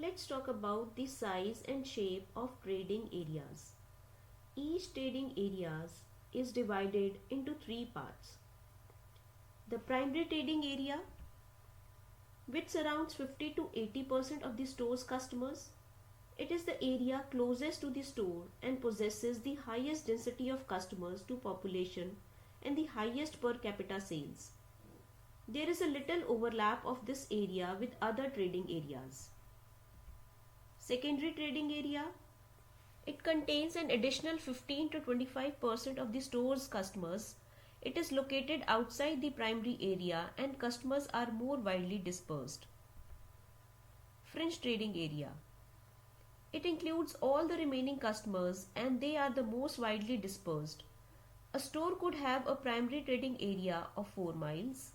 let's talk about the size and shape of trading areas. Each trading areas is divided into three parts. The primary trading area, which surrounds 50 to 80% of the store's customers. It is the area closest to the store and possesses the highest density of customers to population and the highest per capita sales. There is a little overlap of this area with other trading areas. Secondary trading area. It contains an additional 15 to 25% of the store's customers. It is located outside the primary area and customers are more widely dispersed. Fringe trading area. It includes all the remaining customers and they are the most widely dispersed. A store could have a primary trading area of 4 miles,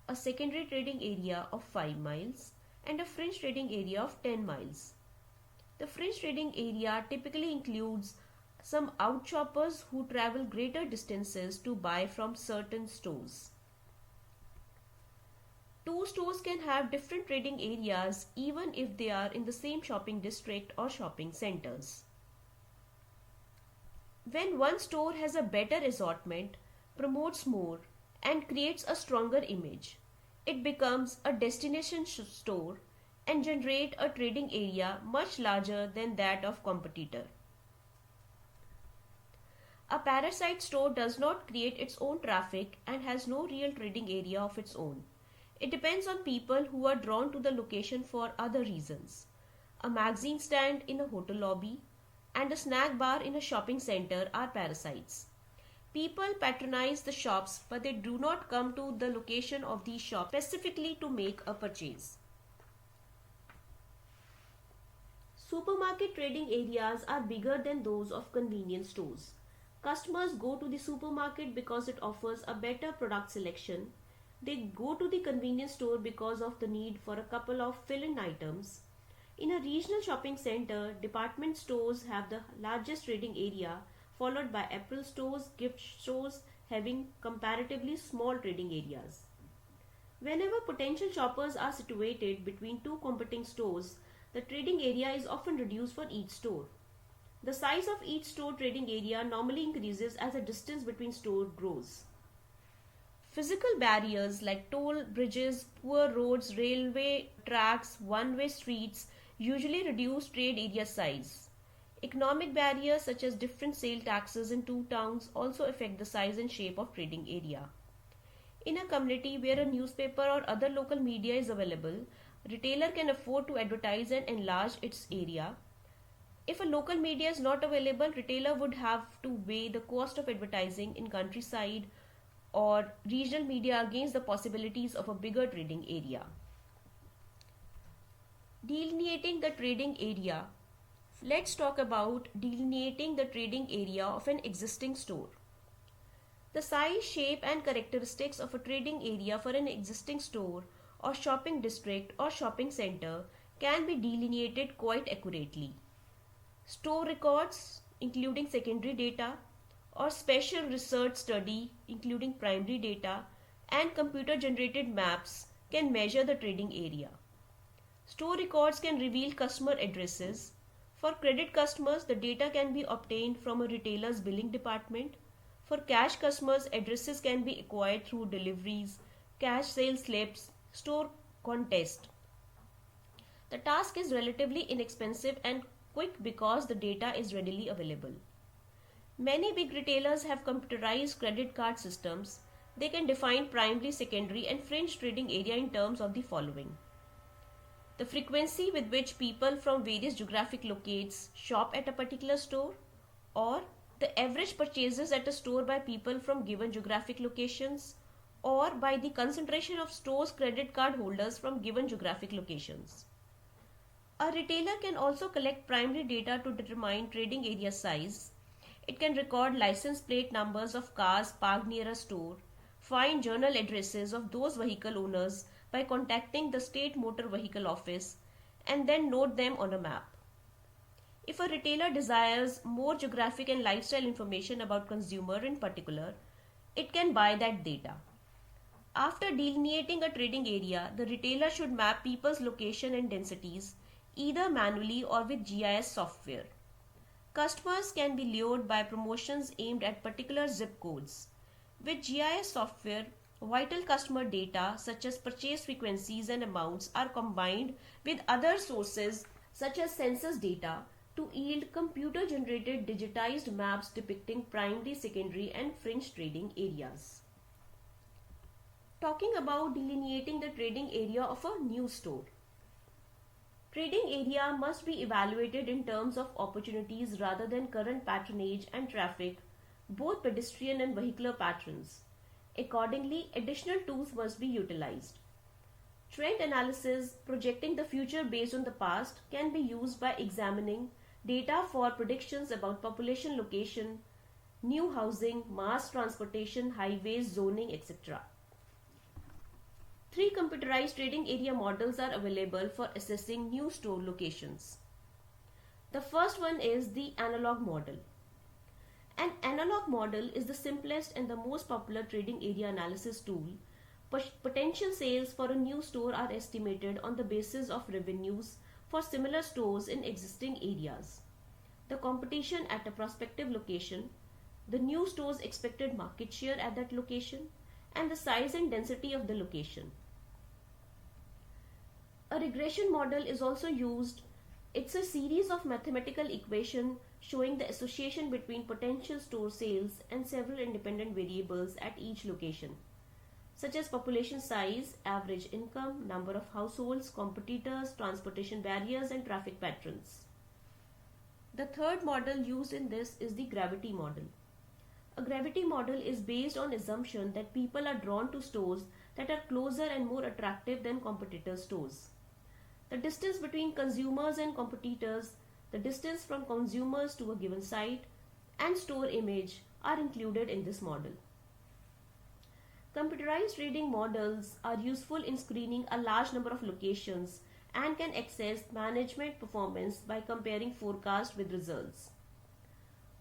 a secondary trading area of 5 miles, and a fringe trading area of 10 miles. The fringe trading area typically includes some outshoppers who travel greater distances to buy from certain stores. Two stores can have different trading areas even if they are in the same shopping district or shopping centers. When one store has a better assortment, promotes more, and creates a stronger image, it becomes a destination store and generate a trading area much larger than that of competitor. A parasite store does not create its own traffic and has no real trading area of its own. It depends on people who are drawn to the location for other reasons. A magazine stand in a hotel lobby and a snack bar in a shopping center are parasites. People patronize the shops but they do not come to the location of these shops specifically to make a purchase. Supermarket trading areas are bigger than those of convenience stores. Customers go to the supermarket because it offers a better product selection. They go to the convenience store because of the need for a couple of fill-in items. In a regional shopping center, department stores have the largest trading area, followed by apparel stores, gift stores having comparatively small trading areas. Whenever potential shoppers are situated between two competing stores, the trading area is often reduced for each store. The size of each store trading area normally increases as the distance between stores grows. Physical barriers like toll bridges, poor roads, railway tracks, one-way streets usually reduce trade area size. Economic barriers such as different sale taxes in two towns also affect the size and shape of trading area. In a community where a newspaper or other local media is available, retailer can afford to advertise and enlarge its area. If a local media is not available, retailer would have to weigh the cost of advertising in countryside or regional media against the possibilities of a bigger trading area. Delineating the trading area. Let's talk about delineating the trading area of an existing store. The size, shape and characteristics of a trading area for an existing store or shopping district or shopping center can be delineated quite accurately. Store records, including secondary data, or special research study, including primary data, and computer-generated maps can measure the trading area. Store records can reveal customer addresses. For credit customers, the data can be obtained from a retailer's billing department. For cash customers, addresses can be acquired through deliveries, cash sales slips, store contest. The task is relatively inexpensive and quick because the data is readily available. Many big retailers have computerized credit card systems. They can define primary, secondary and fringe trading area in terms of the following. The frequency with which people from various geographic locates shop at a particular store, or the average purchases at a store by people from given geographic locations, or by the concentration of stores' credit card holders from given geographic locations. A retailer can also collect primary data to determine trading area size. It can record license plate numbers of cars parked near a store, find journal addresses of those vehicle owners by contacting the state motor vehicle office, and then note them on a map. If a retailer desires more geographic and lifestyle information about consumer in particular, it can buy that data. After delineating a trading area, the retailer should map people's location and densities, either manually or with GIS software. Customers can be lured by promotions aimed at particular zip codes. With GIS software, vital customer data such as purchase frequencies and amounts are combined with other sources such as census data to yield computer generated digitized maps depicting primary, secondary, and fringe trading areas. Talking about delineating the trading area of a new store. Trading area must be evaluated in terms of opportunities rather than current patronage and traffic, both pedestrian and vehicular patterns. Accordingly, additional tools must be utilized. Trend analysis, projecting the future based on the past, can be used by examining data for predictions about population location, new housing, mass transportation, highways, zoning, etc. Three computerized trading area models are available for assessing new store locations. The first one is the analog model. An analog model is the simplest and the most popular trading area analysis tool. Potential sales for a new store are estimated on the basis of revenues for similar stores in existing areas, the competition at a prospective location, the new store's expected market share at that location, and the size and density of the location. A regression model is also used. It's a series of mathematical equations showing the association between potential store sales and several independent variables at each location, such as population size, average income, number of households, competitors, transportation barriers, and traffic patterns. The third model used in this is the gravity model. A gravity model is based on assumption that people are drawn to stores that are closer and more attractive than competitor stores. The distance between consumers and competitors, the distance from consumers to a given site, and store image are included in this model. Computerized trading models are useful in screening a large number of locations and can access management performance by comparing forecast with results.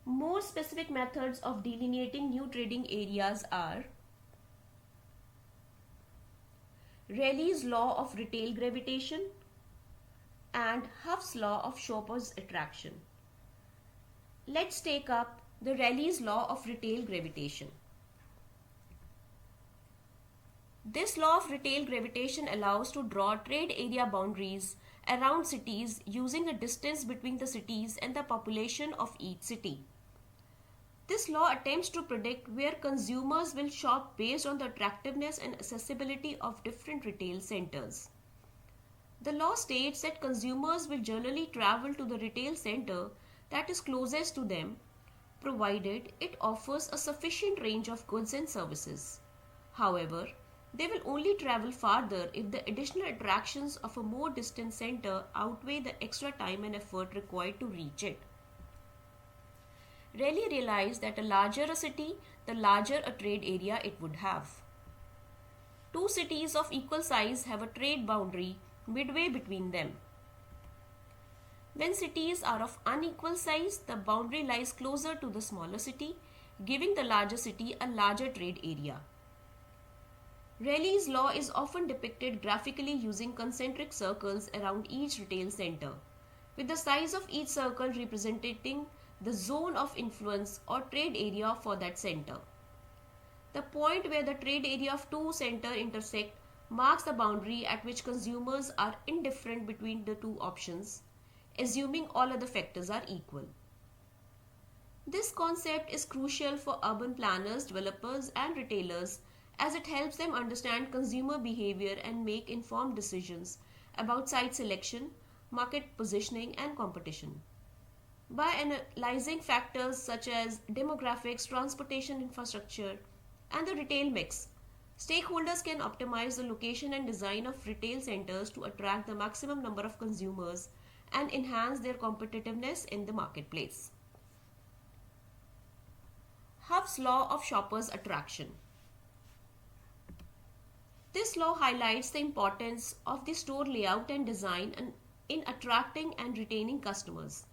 More specific methods of delineating new trading areas are Rayleigh's law of retail gravitation and Huff's law of Shopper's attraction. Let's take up the Rayleigh's law of retail gravitation. This law of retail gravitation allows to draw trade area boundaries around cities using the distance between the cities and the population of each city. This law attempts to predict where consumers will shop based on the attractiveness and accessibility of different retail centers. The law states that consumers will generally travel to the retail center that is closest to them, provided it offers a sufficient range of goods and services. However, they will only travel farther if the additional attractions of a more distant center outweigh the extra time and effort required to reach it. Rayleigh realized that the larger a city, the larger a trade area it would have. Two cities of equal size have a trade boundary midway between them. When cities are of unequal size, the boundary lies closer to the smaller city, giving the larger city a larger trade area. Rayleigh's law is often depicted graphically using concentric circles around each retail center, with the size of each circle representing the zone of influence or trade area for that center. The point where the trade area of two centers intersect marks the boundary at which consumers are indifferent between the two options, assuming all other factors are equal. This concept is crucial for urban planners, developers, and retailers as it helps them understand consumer behavior and make informed decisions about site selection, market positioning, and competition. By analyzing factors such as demographics, transportation infrastructure, and the retail mix, stakeholders can optimize the location and design of retail centers to attract the maximum number of consumers and enhance their competitiveness in the marketplace. Huff's law of Shopper's attraction. This law highlights the importance of the store layout and design in attracting and retaining customers.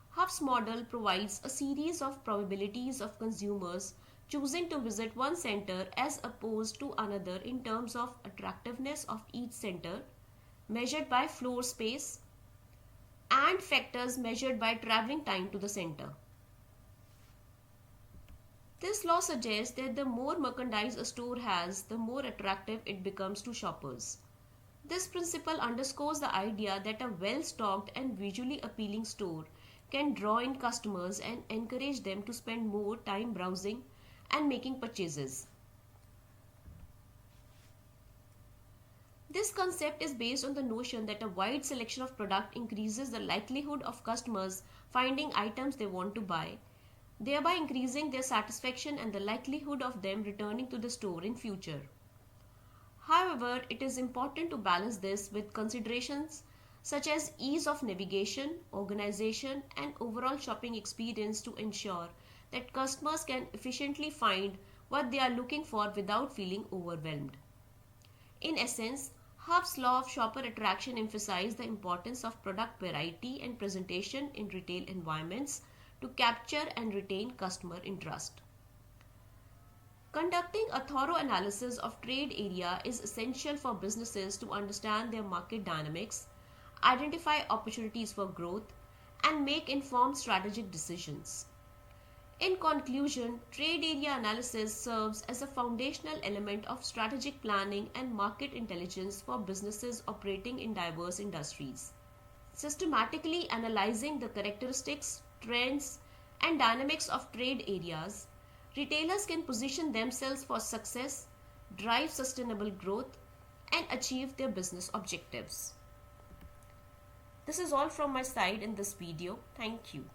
Huff's model provides a series of probabilities of consumers choosing to visit one center as opposed to another in terms of attractiveness of each center, measured by floor space, and factors measured by traveling time to the center. This law suggests that the more merchandise a store has, the more attractive it becomes to shoppers. This principle underscores the idea that a well stocked and visually appealing store can draw in customers and encourage them to spend more time browsing and making purchases. This concept is based on the notion that a wide selection of product increases the likelihood of customers finding items they want to buy, thereby increasing their satisfaction and the likelihood of them returning to the store in future. However, it is important to balance this with considerations such as ease of navigation, organization, and overall shopping experience to ensure that customers can efficiently find what they are looking for without feeling overwhelmed. In essence, Huff's law of shopper attraction emphasizes the importance of product variety and presentation in retail environments to capture and retain customer interest. Conducting a thorough analysis of trade area is essential for businesses to understand their market dynamics, identify opportunities for growth, and make informed strategic decisions. In conclusion, trade area analysis serves as a foundational element of strategic planning and market intelligence for businesses operating in diverse industries. Systematically analyzing the characteristics, trends, and dynamics of trade areas, retailers can position themselves for success, drive sustainable growth, and achieve their business objectives. This is all from my side in this video. Thank you.